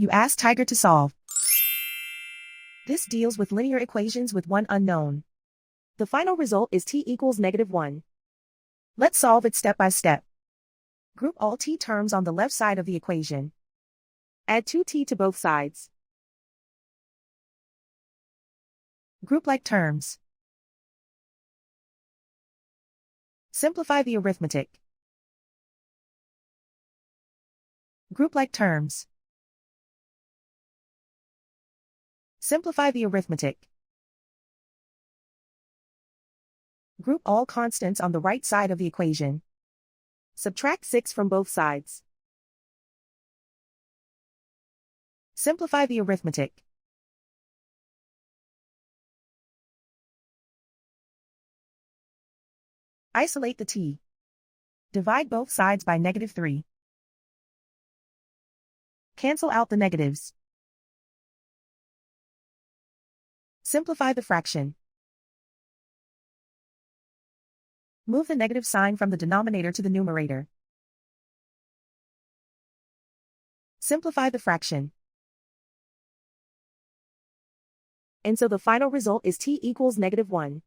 You ask Tiger to solve. This deals with linear equations with one unknown. The final result is t equals -1. Let's solve it step by step. Group all t terms on the left side of the equation. Add 2t to both sides. Group like terms. Simplify the arithmetic. Group like terms. Simplify the arithmetic. Group all constants on the right side of the equation. Subtract 6 from both sides. Simplify the arithmetic. Isolate the t. Divide both sides by -3. Cancel out the negatives. Simplify the fraction. Move the negative sign from the denominator to the numerator. Simplify the fraction. And so the final result is t equals -1.